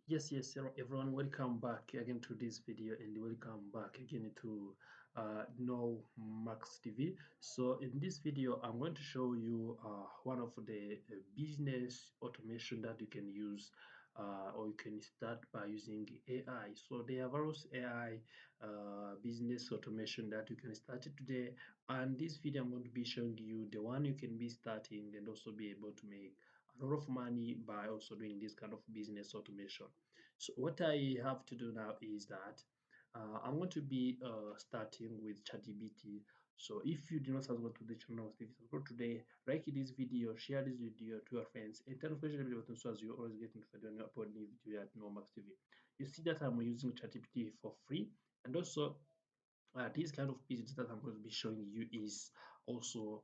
Yes, everyone, welcome back again to this video and welcome back again to No Max TV. So in this video, I'm going to show you one of the business automation that you can use or you can start by using AI. So there are various AI business automation that you can start it today. And this video, I'm going to be showing you the one you can be starting and also be able to make a lot of money by also doing this kind of business automation. So what I have to do now is that I'm going to be starting with ChatGPT. So if you do not subscribe to the channel, if you subscribe today, like this video, share this video to your friends, and turn on the bell button so as you always get notified when I upload new video at Normax TV. You see that I'm using ChatGPT for free, and also this kind of business that I'm going to be showing you is also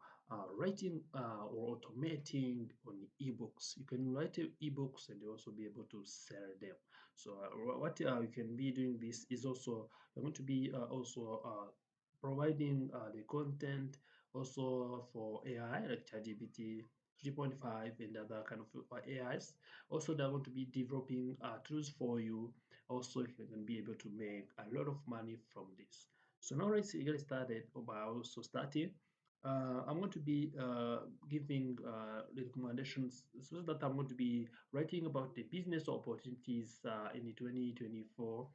writing or automating on ebooks. You can write ebooks and you also be able to sell them. So what you can be doing this is also you're going to be also providing the content also for AI like ChatGPT 3.5 and other kind of AIs. Also, they're going to be developing tools for you. Also, you can be able to make a lot of money from this. So now let's get started by also starting. I'm going to be giving the recommendations so that I'm going to be writing about the business opportunities in the 2024.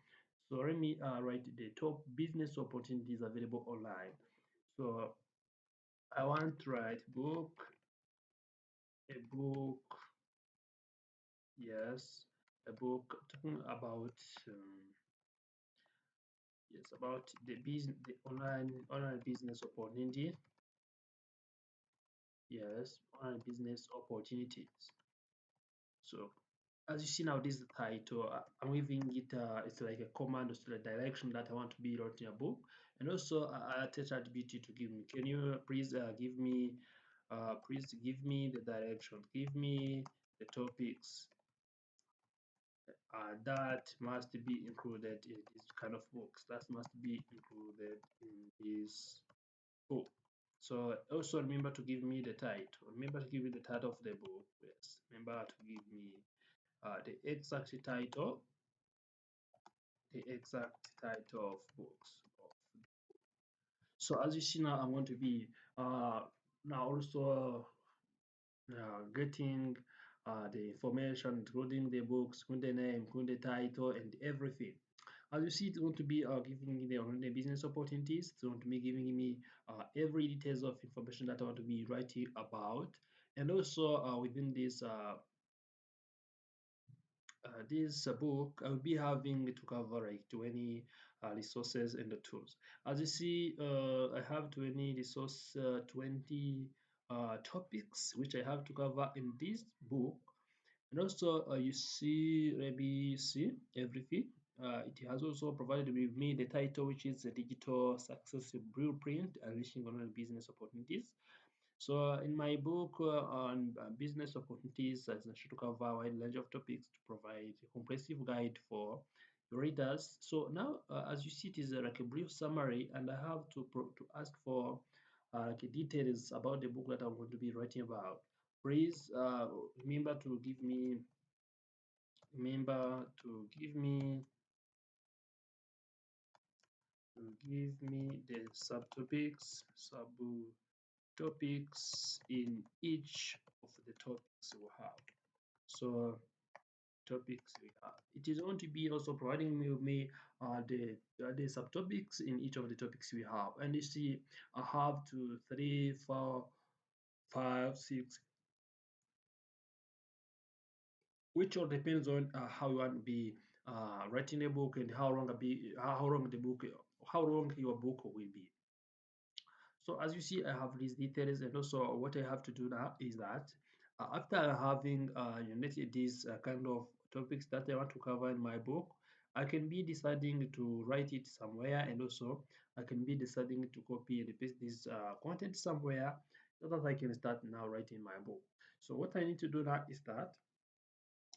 So let me write the top business opportunities available online. So I want to write a book, yes, a book talking about yes about the online business opportunity. Yes, online business opportunities. So as you see now, this is the title. I'm giving it it's like a command or a direction that I want to be writing a book. And also I tell ChatGPT to give me, can you please give me the direction, give me the topics that must be included in this kind of books, that must be included in this book. So also remember to give me the title. Remember to give me the title of the book. Yes. Remember to give me the exact title, of books. So as you see now, I'm going to be now also getting the information, including the books, including the name, including the title, and everything. As you see, it's going to be giving me the business opportunities. It's going to be giving me every details of information that I want to be writing about, and also within this book, I'll be having to cover like 20 resources and the tools. As you see, I have 20 20 topics which I have to cover in this book. And also, you see, let me see everything. It has also provided with me the title, which is the Digital Success Blueprint, Unleashing Online Business Opportunities. So in my book on business opportunities, I should cover a wide range of topics to provide a comprehensive guide for readers. So now, as you see, it is like a brief summary, and I have to ask for like details about the book that I'm going to be writing about. Please remember to give me the subtopics in each of the topics we have. So topics we have. It is going to be also providing me with the subtopics in each of the topics we have. And you see, I have 2, 3, 4, 5, 6, which all depends on how you want to be writing a book and how long your book will be. So as you see, I have these details, and also what I have to do now is that after having these kind of topics that I want to cover in my book, I can be deciding to write it somewhere, and also I can be deciding to copy and paste this content somewhere so that I can start now writing my book. So what I need to do now is that,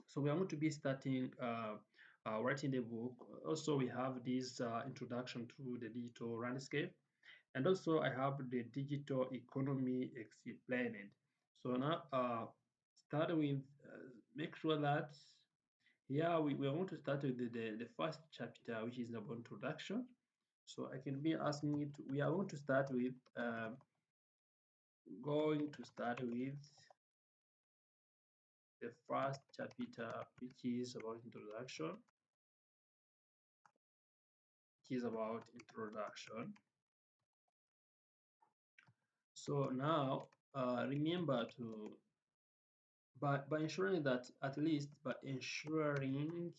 so we are going to be starting writing the book. Also, we have this introduction to the digital landscape, and also I have the digital economy explained. So now start with make sure that Yeah, we are going to start with the first chapter, which is about introduction. So I can be asking it, we are going to start with the first chapter, which is about introduction, which is about introduction. So now, remember to, by ensuring that, at least by ensuring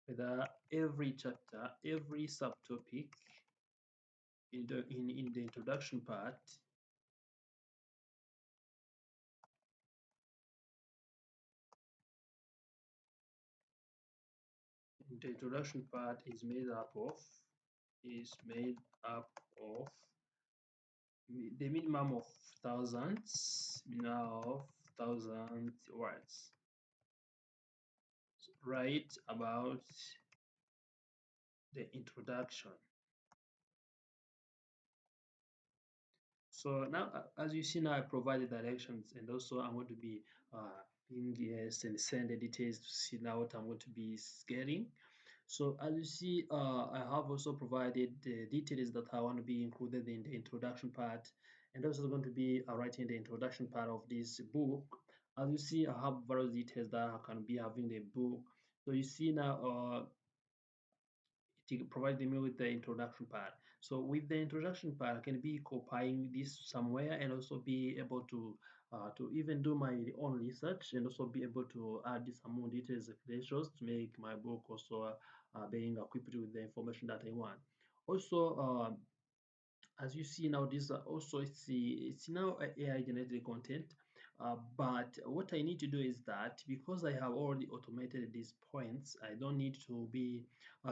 that every chapter, every subtopic in the introduction part, the introduction part is made up of the minimum of thousand words. So write about the introduction. So now, as you see now, I provided directions, and also I'm going to be being yes and send the details to see now what I'm going to be getting. So as you see, I have also provided the details that I want to be included in the introduction part, and also going to be writing the introduction part of this book. As you see, I have various details that I can be having the book. So you see now, it provides me with the introduction part. So with the introduction part, I can be copying this somewhere and also be able to even do my own research and also be able to add some more details and credentials to make my book also being equipped with the information that I want. Also, as you see now, this also it's now AI generated content. But what I need to do is that because I have already automated these points, I don't need to be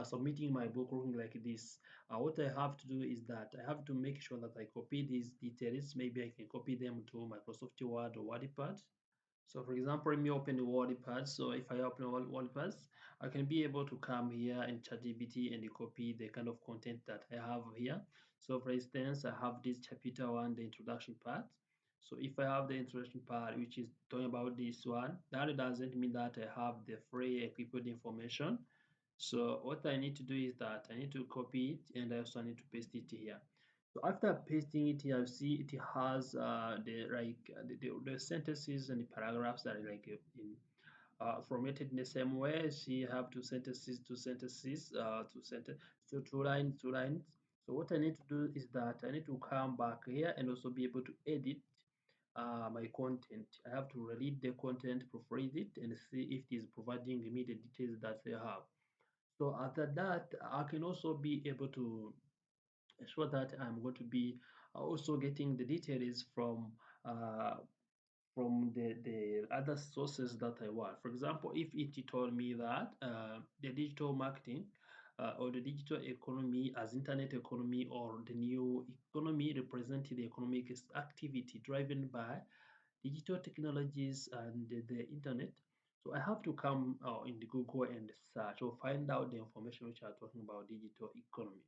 submitting my book looking like this. What I have to do is that I have to make sure that I copy these details. Maybe I can copy them to Microsoft Word or WordPad. So for example, let me open the WordPad. So if I open WordPad, I can be able to come here in ChatGPT and copy the kind of content that I have here. So for instance, I have this chapter one, the introduction part. So if I have the introduction part, which is talking about this one, that doesn't mean that I have the free equipped information. So what I need to do is that I need to copy it and I also need to paste it here. So after pasting it here, you see it has the sentences and the paragraphs that are like in formatted in the same way. See, you have two sentences, two lines, two lines. So what I need to do is that I need to come back here and also be able to edit my content. I have to read the content, proofread it, and see if it is providing me the details that they have. So after that, I can also be able to ensure that I'm going to be also getting the details uh, from the other sources that I want. For example, if it told me that the digital marketing or the digital economy as internet economy or the new economy represent the economic activity driven by digital technologies and the internet. So I have to come in the Google and search or find out the information which are talking about digital economy.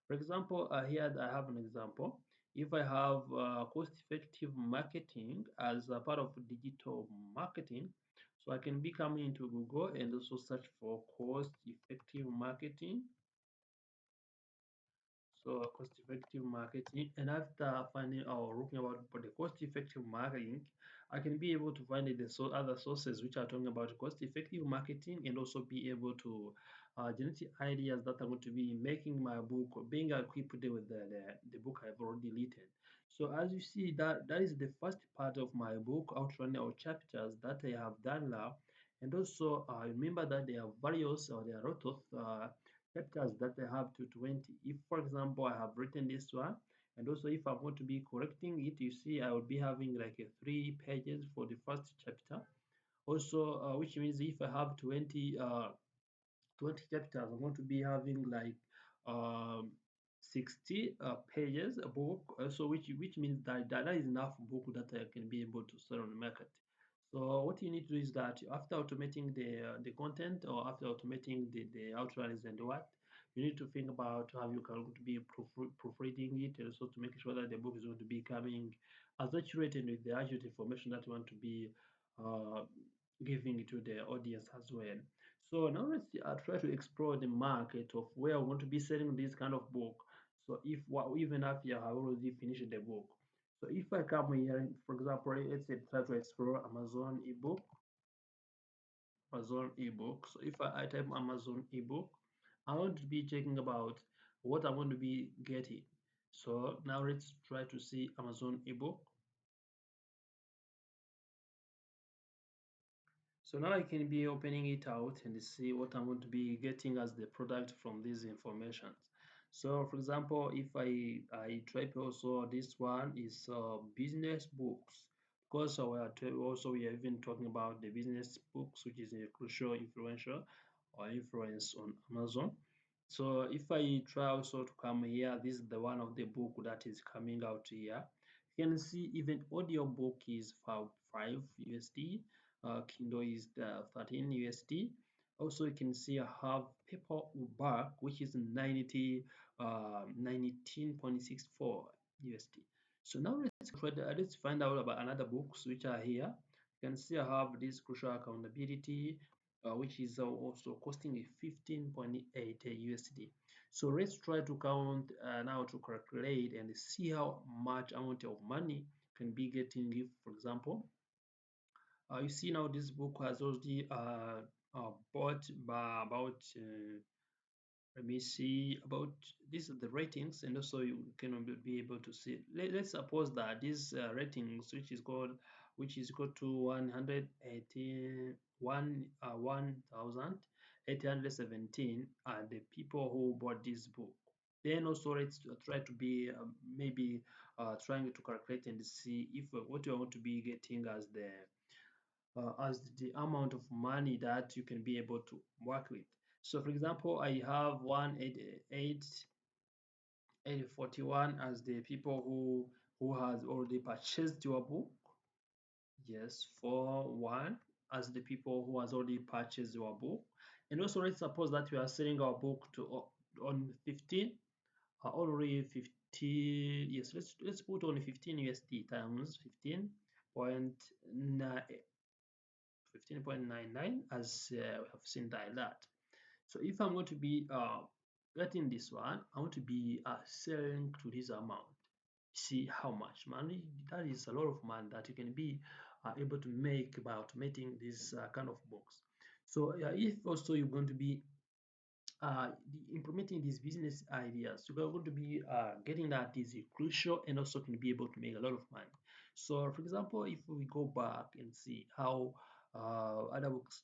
For example, here I have an example. If I have cost-effective marketing as a part of digital marketing, so I can be coming into Google and also search for cost-effective marketing. So cost-effective marketing, and after finding or looking about for the cost-effective marketing, I can be able to find the other sources which are talking about cost-effective marketing and also be able to generate ideas that are going to be making my book being equipped with the book I've already written. So as you see that is the first part of my book outline or chapters that I have done now, and also remember that there are various or there are a lot of chapters that I have to 20. If, for example, I have written this one, and also if I'm going to be correcting it, you see, I will be having like a 3 pages for the first chapter. Also, which means if I have 20 chapters, I'm going to be having like um, 60 pages a book. So which means that is enough book that I can be able to sell on the market. So what you need to do is that after automating the content or after automating the outlines and what, you need to think about how you can to be proofreading it and also to make sure that the book is going to be coming as accurate and with the accurate information that you want to be uh, giving it to the audience as well. So now let's try to explore the market of where we want to be selling this kind of book. So if even after you have already finished the book. So if I come here, for example, let's say try to explore Amazon ebook. So if I type Amazon ebook, I want to be checking about what I want to be getting. So now let's try to see Amazon ebook. So now I can be opening it out and see what I'm going to be getting as the product from these informations. So for example, if I type also this one is business books, because we are even talking about the business books, which is a crucial influential or influence on Amazon. So if I try also to come here, this is the one of the book that is coming out here. You can see even audio book is 5 USD, Kindle is the 13 USD. Also, you can see I have paperback, which is 19.64 USD. So now let's find out about another books which are here. You can see I have this crucial accountability, which is also costing a 15.8 USD. So let's try to count now to calculate and see how much amount of money can be getting if, for example, you see now this book has already bought by about let me see about these are the ratings, and also you can be able to see. Let's suppose that these ratings, which is equal to 1,817, are the people who bought this book. Then also let's try to be maybe trying to calculate and see if what you want to be getting as the amount of money that you can be able to work with. So for example, I have 188,841 as the people who has already purchased your book. Yes, for one as the people who has already purchased your book. And also let's suppose that we are selling our book to on 15 already 50. Yes, let's put on 15 USD times 15.99 as we have seen that. So if I'm going to be getting this one, I want to be selling to this amount. See how much money, that is a lot of money that you can be able to make by automating this kind of books. So if also you're going to be implementing these business ideas, you're going to be getting that is crucial and also can be able to make a lot of money. So for example, if we go back and see how other books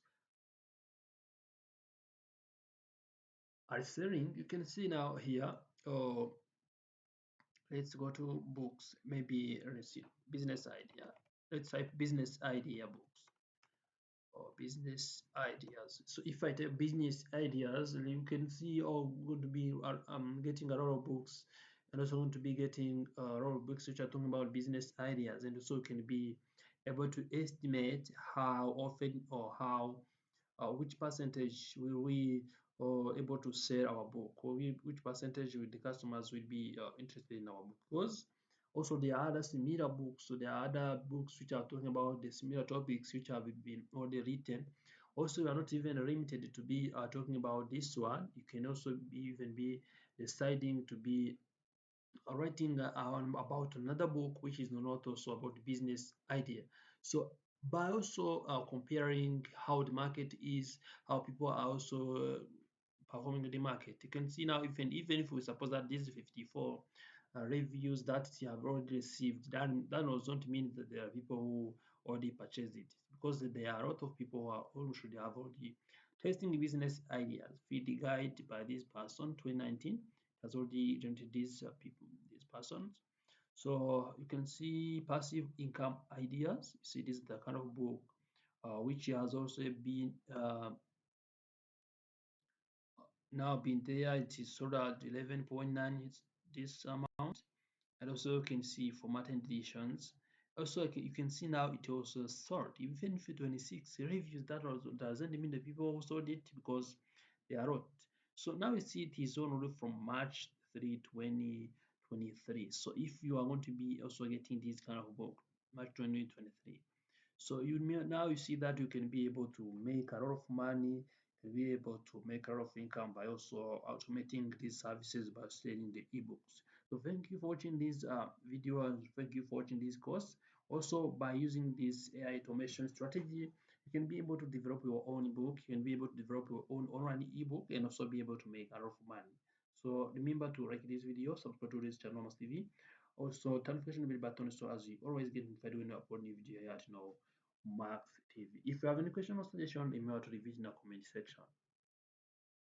are selling, you can see now here. Oh, let's go to books. Maybe let's see business idea. Let's type business idea books or business ideas. So if I type business ideas, you can see oh, going to be getting a lot of books, and also going to be getting a lot of books which are talking about business ideas, and also can be able to estimate how often or how which percentage will we able to sell our book, or which percentage will the customers will be interested in our book. Because also there are other similar books, so there are other books which are talking about the similar topics which have been already written. Also, you are not even limited to be talking about this one. You can also even be deciding to be writing about another book which is not also about business idea. So by also comparing how the market is, how people are also performing in the market, you can see now even if we suppose that these 54 reviews that you have already received, that does not mean that there are people who already purchased it, because there are a lot of people who should have already testing the business ideas. Feed the guide by this person 2019 has already generated these persons. So you can see passive income ideas. You see, this is the kind of book which has also been now been there. It is sold at 11.9. It's this amount. And also you can see formatted editions. Also you can see now it also sold even for 26 reviews. That also doesn't mean the people who sold it because they are not. So now you see it is only from March 3 2023. So if you are going to be also getting this kind of book March 2023, So now you see that you can be able to make a lot of money, you can be able to make a lot of income by also automating these services by selling the ebooks. So thank you for watching this video, and thank you for watching this course. Also, by using this AI automation strategy, you can be able to develop your own ebook, you can be able to develop your own online ebook, and also be able to make a lot of money. So remember to like this video, subscribe to this channel, Max TV. Also, turn notification bell button so as you always get notified when I upload new video here at Max TV. If you have any question or suggestion, email to the video in the comment section.